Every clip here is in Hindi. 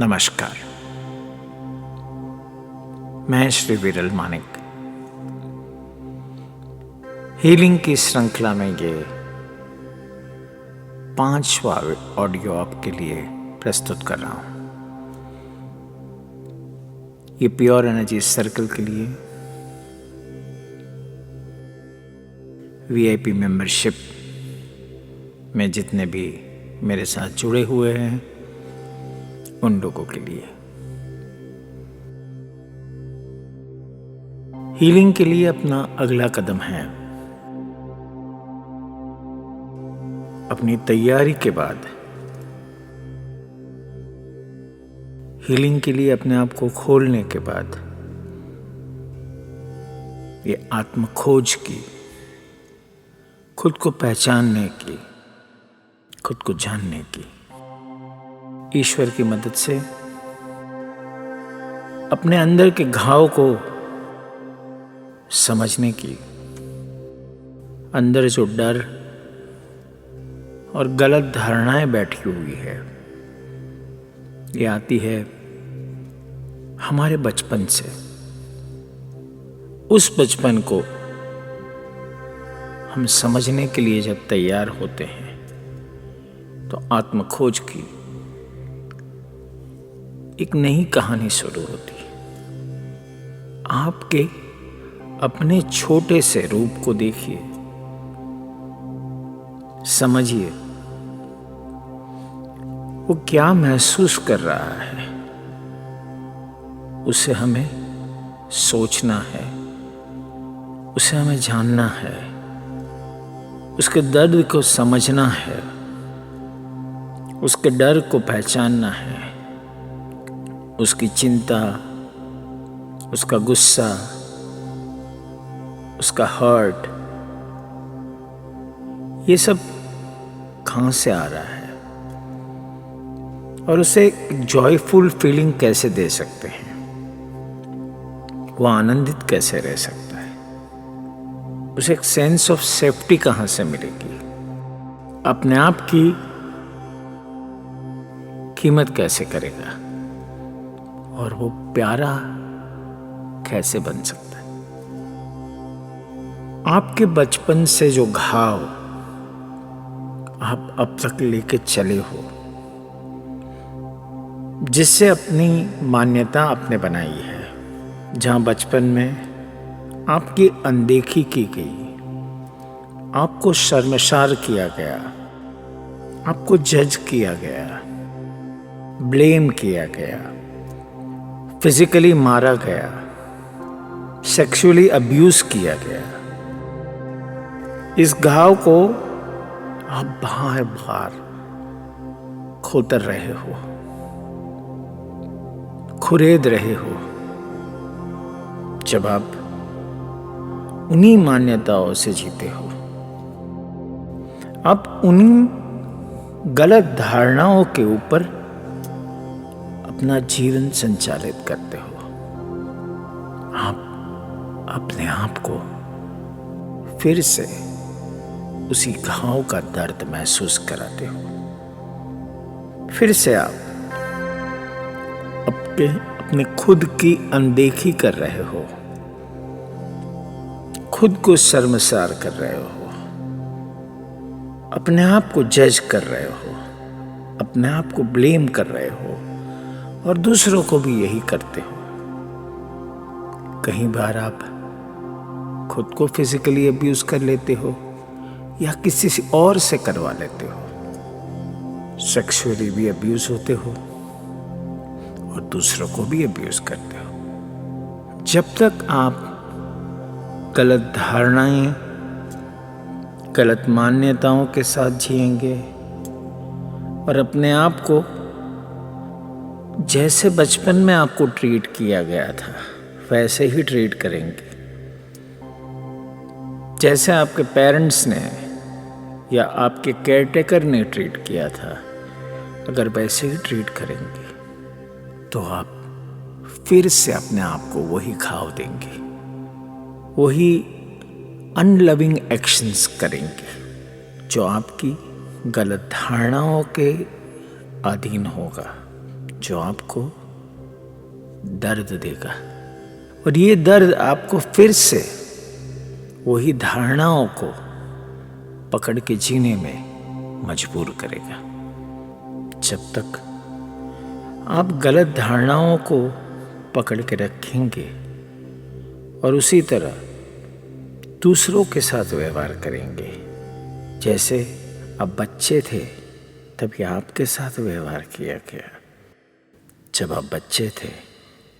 नमस्कार। मैं श्री विरल मानिक हीलिंग की श्रृंखला में ये 5वां ऑडियो आपके लिए प्रस्तुत कर रहा हूं। ये प्योर एनर्जी सर्कल के लिए VIP मेंबरशिप में जितने भी मेरे साथ जुड़े हुए हैं उन लोगों के लिए। हीलिंग के लिए अपना अगला कदम है अपनी तैयारी के बाद हीलिंग के लिए अपने आप को खोलने के बाद ये आत्म खोज की, खुद को पहचानने की, खुद को जानने की, ईश्वर की मदद से अपने अंदर के घाव को समझने की, अंदर जो डर और गलत धारणाएं बैठी हुई है ये आती है हमारे बचपन से। उस बचपन को हम समझने के लिए जब तैयार होते हैं तो आत्मखोज की एक नई कहानी शुरू होती है। आपके अपने छोटे से रूप को देखिए, समझिए वो क्या महसूस कर रहा है। उसे हमें सोचना है, उसे हमें जानना है, उसके दर्द को समझना है, उसके डर को पहचानना है, उसकी चिंता, उसका गुस्सा, उसका हर्ट, ये सब कहां से आ रहा है और उसे जॉयफुल फीलिंग कैसे दे सकते हैं, वो आनंदित कैसे रह सकता है, उसे एक सेंस ऑफ सेफ्टी कहां से मिलेगी, अपने आप की कीमत कैसे करेगा और वो प्यारा कैसे बन सकता है। आपके बचपन से जो घाव आप अब तक लेके चले हो, जिससे अपनी मान्यता आपने बनाई है, जहां बचपन में आपकी अनदेखी की गई, आपको शर्मसार किया गया, आपको जज किया गया, ब्लेम किया गया, फिजिकली मारा गया, सेक्सुअली अब्यूज किया गया, इस घाव को आप बार बार खोतर रहे हो, खुरेद रहे हो। जब आप उन्हीं मान्यताओं से जीते हो, आप उन्हीं गलत धारणाओं के ऊपर अपना जीवन संचालित करते हो। आप अपने आप को फिर से उसी घाव का दर्द महसूस कराते हो। फिर से आप अपने खुद की अनदेखी कर रहे हो, खुद को शर्मसार कर रहे हो, अपने आप को जज कर रहे हो, अपने आप को ब्लेम कर रहे हो और दूसरों को भी यही करते हो। कई बार आप खुद को फिजिकली अब्यूज कर लेते हो या किसी से और से करवा लेते हो, सेक्सुअली भी अब्यूज होते हो और दूसरों को भी अब्यूज करते हो। जब तक आप गलत धारणाएं, गलत मान्यताओं के साथ जिएंगे और अपने आप को जैसे बचपन में आपको ट्रीट किया गया था वैसे ही ट्रीट करेंगे, जैसे आपके पेरेंट्स ने या आपके केयरटेकर ने ट्रीट किया था, अगर वैसे ही ट्रीट करेंगे तो आप फिर से अपने आप को वही घाव देंगे, वही अनलविंग एक्शंस करेंगे जो आपकी गलत धारणाओं के अधीन होगा, जो आपको दर्द देगा, और ये दर्द आपको फिर से वही धारणाओं को पकड़ के जीने में मजबूर करेगा। जब तक आप गलत धारणाओं को पकड़ के रखेंगे और उसी तरह दूसरों के साथ व्यवहार करेंगे, जैसे अब बच्चे थे तभी आपके साथ व्यवहार किया गया। जब आप बच्चे थे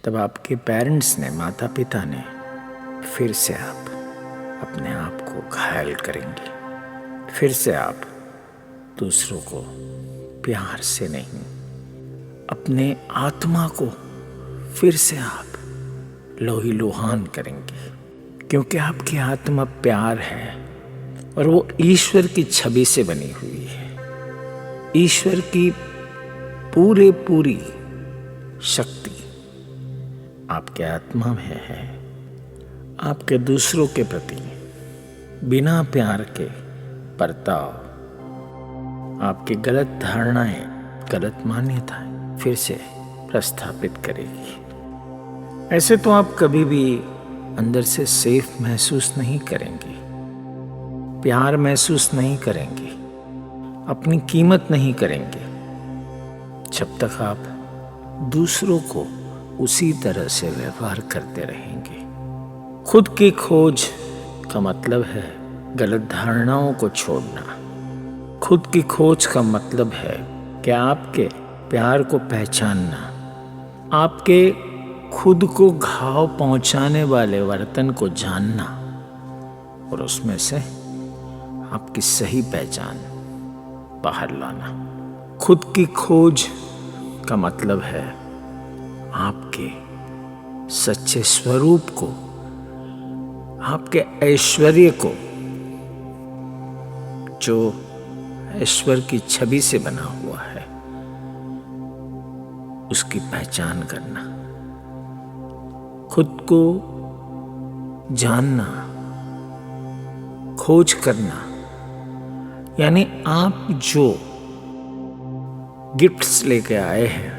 तब आपके पेरेंट्स ने, माता पिता ने, फिर से आप अपने आप को घायल करेंगे। फिर से आप दूसरों को प्यार से नहीं, अपने आत्मा को फिर से आप लोही लोहान करेंगे, क्योंकि आपकी आत्मा प्यार है और वो ईश्वर की छवि से बनी हुई है। ईश्वर की पूरी शक्ति आपके आत्मा में है। आपके दूसरों के प्रति बिना प्यार के बर्ताव, आपकी गलत धारणाएं, गलत मान्यताएं फिर से प्रस्थापित करेगी। ऐसे तो आप कभी भी अंदर से सेफ महसूस नहीं करेंगे, प्यार महसूस नहीं करेंगे, अपनी कीमत नहीं करेंगे, जब तक आप दूसरों को उसी तरह से व्यवहार करते रहेंगे। खुद की खोज का मतलब है गलत धारणाओं को छोड़ना। खुद की खोज का मतलब है कि आपके प्यार को पहचानना, आपके खुद को घाव पहुंचाने वाले वर्तन को जानना और उसमें से आपकी सही पहचान बाहर लाना। खुद की खोज का मतलब है आपके सच्चे स्वरूप को, आपके ऐश्वर्य को, जो ईश्वर की छवि से बना हुआ है, उसकी पहचान करना। खुद को जानना, खोज करना, यानी आप जो गिफ्ट्स लेके आए हैं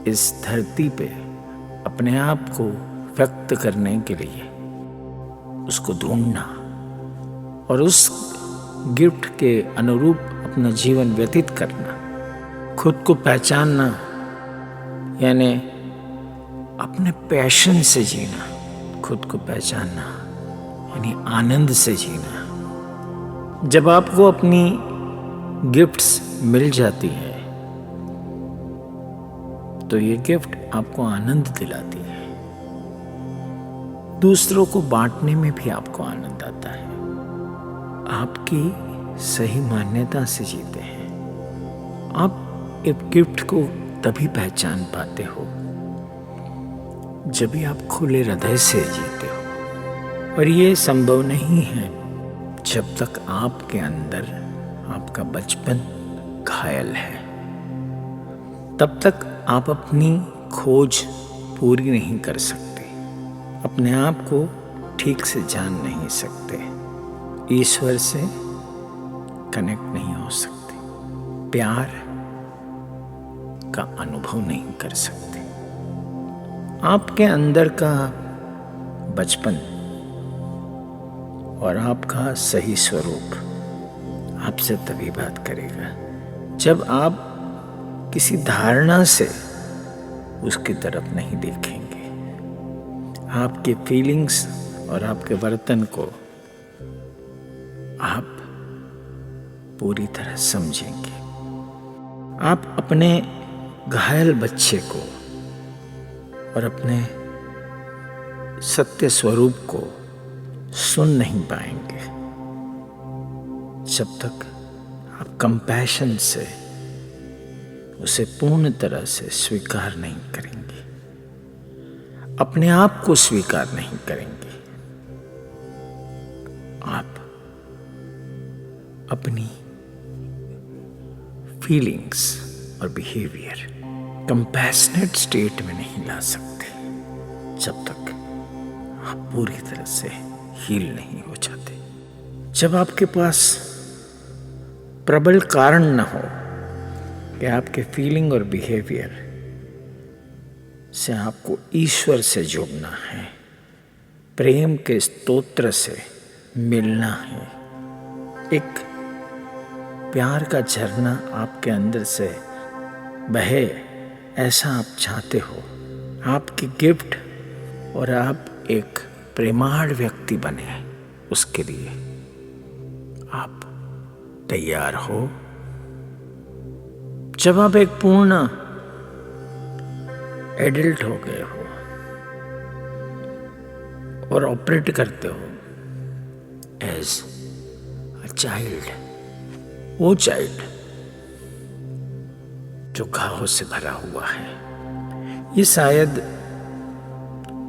इस धरती पे अपने आप को व्यक्त करने के लिए, उसको ढूंढना और उस गिफ्ट के अनुरूप अपना जीवन व्यतीत करना। खुद को पहचानना यानी अपने पैशन से जीना। खुद को पहचानना यानी आनंद से जीना। जब आपको अपनी गिफ्ट्स मिल जाती है तो ये गिफ्ट आपको आनंद दिलाती है। दूसरों को बांटने में भी आपको आनंद आता है। आपकी सही मान्यता से जीते हैं। आप एक गिफ्ट को तभी पहचान पाते हो जब भी आप खुले हृदय से जीते हो, और ये संभव नहीं है जब तक आपके अंदर आपका बचपन घायल है। तब तक आप अपनी खोज पूरी नहीं कर सकते, अपने आप को ठीक से जान नहीं सकते, ईश्वर से कनेक्ट नहीं हो सकते, प्यार का अनुभव नहीं कर सकते। आपके अंदर का बचपन और आपका सही स्वरूप आपसे तभी बात करेगा जब आप किसी धारणा से उसकी तरफ नहीं देखेंगे। आपके फीलिंग्स और आपके वर्तन को आप पूरी तरह समझेंगे। आप अपने घायल बच्चे को और अपने सत्य स्वरूप को सुन नहीं पाएंगे जब तक आप कंपैशन से उसे पूर्ण तरह से स्वीकार नहीं करेंगे, अपने आप को स्वीकार नहीं करेंगे। आप अपनी फीलिंग्स और बिहेवियर कंपैशनेट स्टेट में नहीं ला सकते जब तक आप पूरी तरह से हील नहीं हो जाते। जब आपके पास प्रबल कारण न हो कि आपके फीलिंग और बिहेवियर से आपको ईश्वर से जुड़ना है, प्रेम के स्तोत्र से मिलना है। एक प्यार का झरना आपके अंदर से बहे, ऐसा आप चाहते हो। आपकी गिफ्ट और आप एक प्रेमाळ व्यक्ति बने, उसके लिए आप तैयार हो। जब आप एक पूर्ण एडल्ट हो गए हो और ऑपरेट करते हो एज अ चाइल्ड, वो चाइल्ड जो घावों से भरा हुआ है, ये शायद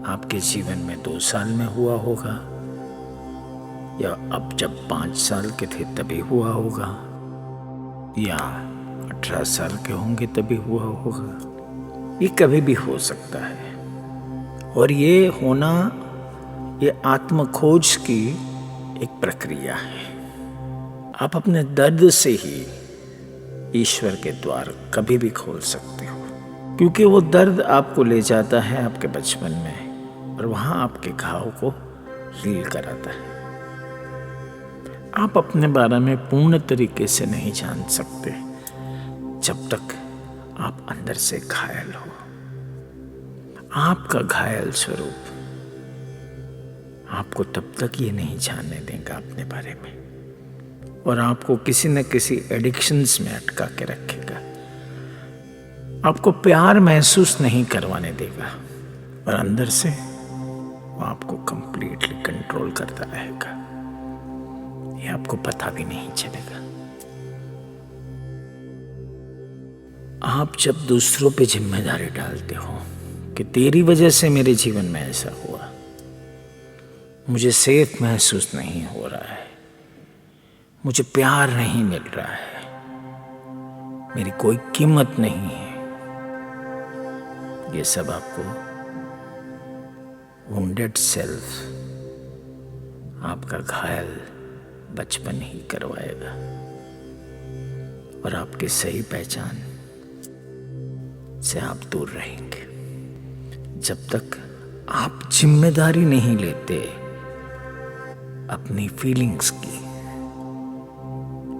आपके जीवन में 2 साल में हुआ होगा, या अब जब 5 साल के थे तभी हुआ होगा, या 18 साल के होंगे तभी हुआ होगा। ये कभी भी हो सकता है। और ये होना, ये आत्मखोज की एक प्रक्रिया है। आप अपने दर्द से ही ईश्वर के द्वार कभी भी खोल सकते हो, क्योंकि वो दर्द आपको ले जाता है आपके बचपन में और वहां आपके घाव को हील कराता है। आप अपने बारे में पूर्ण तरीके से नहीं जान सकते जब तक आप अंदर से घायल हो। आपका घायल स्वरूप आपको तब तक ये नहीं जानने देगा अपने बारे में, और आपको किसी न किसी एडिक्शंस में अटका के रखेगा। आपको प्यार महसूस नहीं करवाने देगा, और अंदर से वो आपको कंप्लीटली कंट्रोल करता रहेगा। ये आपको पता भी नहीं चलेगा। आप जब दूसरों पे जिम्मेदारी डालते हो कि तेरी वजह से मेरे जीवन में ऐसा हुआ, मुझे सेफ महसूस नहीं हो रहा है, मुझे प्यार नहीं मिल रहा है, मेरी कोई कीमत नहीं है, ये सब आपको वुंडेड सेल्फ, आपका घायल बचपन ही करवाएगा, और आपकी सही पहचान से आप दूर रहेंगे। जब तक आप जिम्मेदारी नहीं लेते अपनी फीलिंग्स की,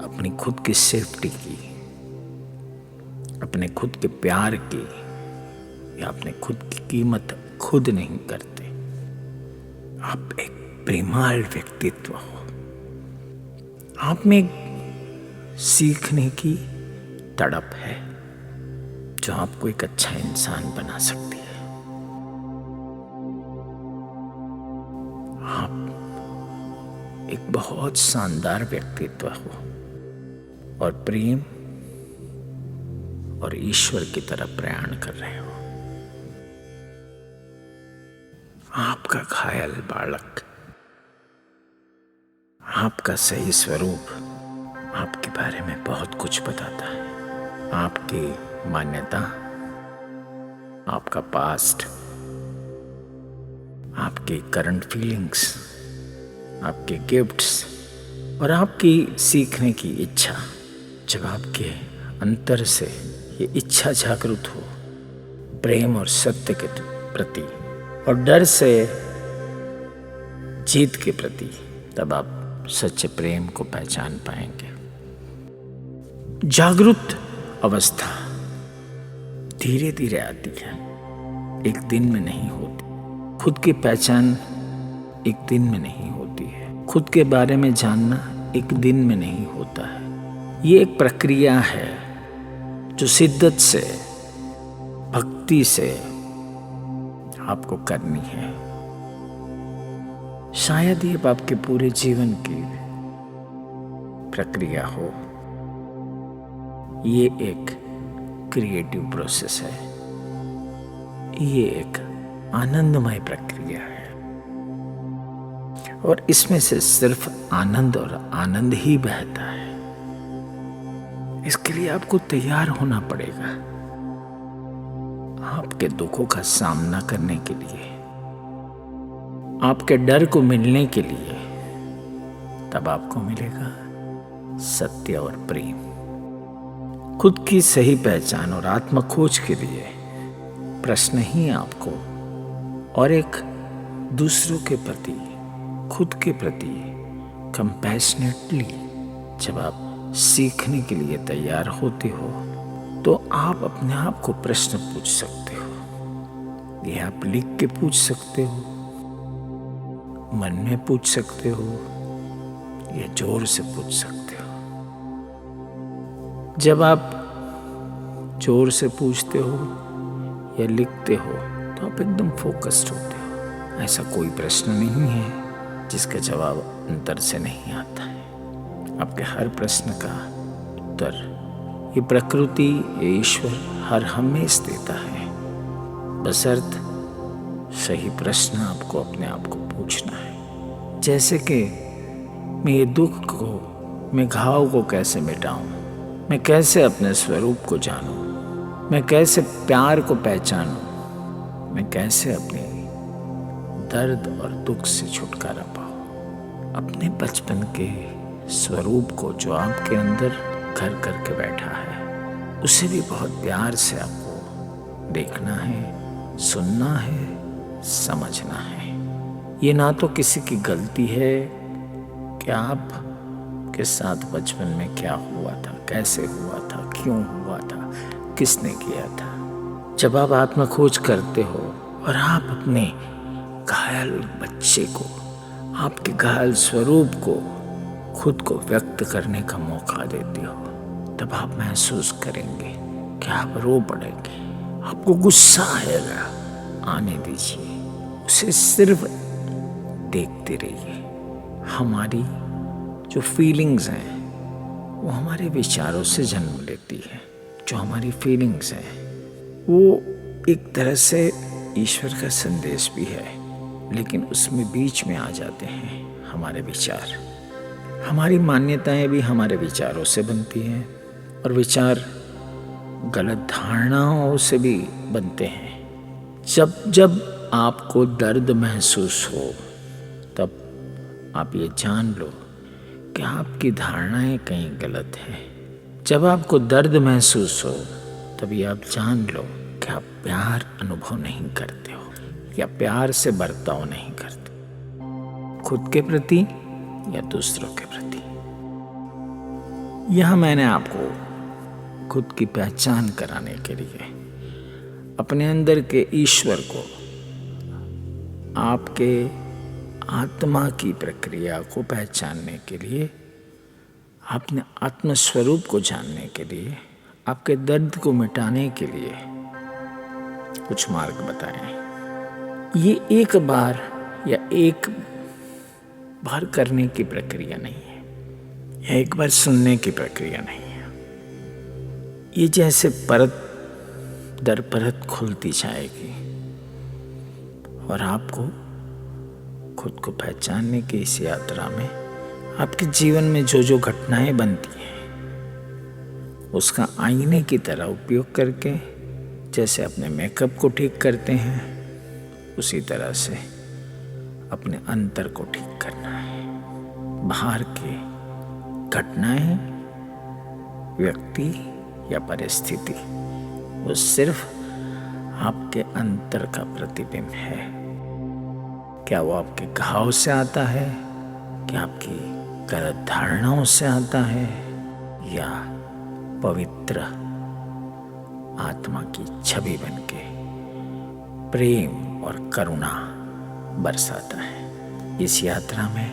अपनी खुद की सेफ्टी की, अपने खुद के प्यार की, या अपने खुद की कीमत खुद नहीं करते, आप एक प्रेमाळ व्यक्तित्व हो। आप में एक सीखने की तड़प है जो आपको एक अच्छा इंसान बना सकती है। आप एक बहुत शानदार व्यक्तित्व हो, और प्रेम और ईश्वर की तरफ प्रयाण कर रहे हो। आपका घायल बालक, आपका सही स्वरूप आपके बारे में बहुत कुछ बताता है। आपकी मान्यता, आपका पास्ट, आपके करंट फीलिंग्स, आपके गिफ्ट्स और आपकी सीखने की इच्छा, जब आपके अंतर से ये इच्छा जागृत हो प्रेम और सत्य के प्रति और डर से जीत के प्रति, तब आप सच्चे प्रेम को पहचान पाएंगे। जागृत अवस्था धीरे धीरे आती है, एक दिन में नहीं होती। खुद की पहचान एक दिन में नहीं होती है। खुद के बारे में जानना एक दिन में नहीं होता है। ये एक प्रक्रिया है जो शिद्दत से, भक्ति से आपको करनी है। शायद ये आपके पूरे जीवन की प्रक्रिया हो। ये एक क्रिएटिव प्रोसेस है, ये एक आनंदमय प्रक्रिया है, और इसमें से सिर्फ आनंद और आनंद ही बहता है। इसके लिए आपको तैयार होना पड़ेगा, आपके दुखों का सामना करने के लिए, आपके डर को मिलने के लिए। तब आपको मिलेगा सत्य और प्रेम। खुद की सही पहचान और आत्म खोज के लिए प्रश्न ही आपको और एक दूसरों के प्रति, खुद के प्रति कंपैशनेटली जब आप सीखने के लिए तैयार होते हो तो आप अपने आप को प्रश्न पूछ सकते हो। ये आप लिख के पूछ सकते हो, मन में पूछ सकते हो, या जोर से पूछ सकते हो। जब आप जोर से पूछते हो या लिखते हो तो आप एकदम फोकस्ड होते हो। ऐसा कोई प्रश्न नहीं है जिसका जवाब अंतर से नहीं आता है। आपके हर प्रश्न का उत्तर ये प्रकृति, ये ईश्वर हर हमेशा देता है, बशर्त सही प्रश्न आपको अपने आप को पूछना है। जैसे कि मैं ये दुख को, मैं घाव को कैसे मिटाऊं, मैं कैसे अपने स्वरूप को जानूं, मैं कैसे प्यार को पहचानूं, मैं कैसे अपने दर्द और दुख से छुटकारा पाऊं। अपने बचपन के स्वरूप को जो आपके अंदर घर करके बैठा है, उसे भी बहुत प्यार से आपको देखना है, सुनना है, समझना है। ये ना तो किसी की गलती है कि आप के साथ बचपन में क्या हुआ था, कैसे हुआ था, क्यों हुआ था, किसने किया था। जब आप आत्मखोज करते हो और आप अपने घायल बच्चे को, आपके घायल स्वरूप को, खुद को व्यक्त करने का मौका देते हो, तब आप महसूस करेंगे कि आप रो पड़ेंगे। आपको गुस्सा आएगा, आने दीजिए, उसे सिर्फ देखते रहिए। हमारी जो फीलिंग्स हैं वो हमारे विचारों से जन्म लेती है। जो हमारी फीलिंग्स हैं वो एक तरह से ईश्वर का संदेश भी है, लेकिन उसमें बीच में आ जाते हैं हमारे विचार। हमारी मान्यताएं भी हमारे विचारों से बनती हैं और विचार गलत धारणाओं से भी बनते हैं। जब आपको दर्द महसूस हो तब आप ये जान लो कि आपकी धारणाएं कहीं गलत हैं। जब आपको दर्द महसूस हो तभी आप जान लो कि आप प्यार अनुभव नहीं करते हो या प्यार से बर्ताव नहीं करते, खुद के प्रति या दूसरों के प्रति। यह मैंने आपको खुद की पहचान कराने के लिए, अपने अंदर के ईश्वर को, आपके आत्मा की प्रक्रिया को पहचानने के लिए, अपने आत्मस्वरूप को जानने के लिए, आपके दर्द को मिटाने के लिए कुछ मार्ग बताएं। ये एक बार या एक बार करने की प्रक्रिया नहीं है, या एक बार सुनने की प्रक्रिया नहीं है। ये जैसे परत दर परत खुलती जाएगी और आपको खुद को पहचानने की इस यात्रा में आपके जीवन में जो जो घटनाएं बनती हैं उसका आईने की तरह उपयोग करके, जैसे अपने मेकअप को ठीक करते हैं, उसी तरह से अपने अंतर को ठीक करना है। बाहर की घटनाएं, व्यक्ति या परिस्थिति वो सिर्फ आपके अंतर का प्रतिबिंब है। क्या वो आपके घाव से आता है, क्या आपकी गलत धारणाओं से आता है, या पवित्र आत्मा की छवि बनके प्रेम और करुणा बरसाता है। इस यात्रा में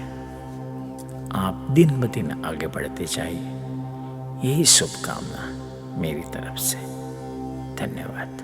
आप दिन ब दिन आगे बढ़ते जाइए। यही शुभकामना मेरी तरफ से। धन्यवाद।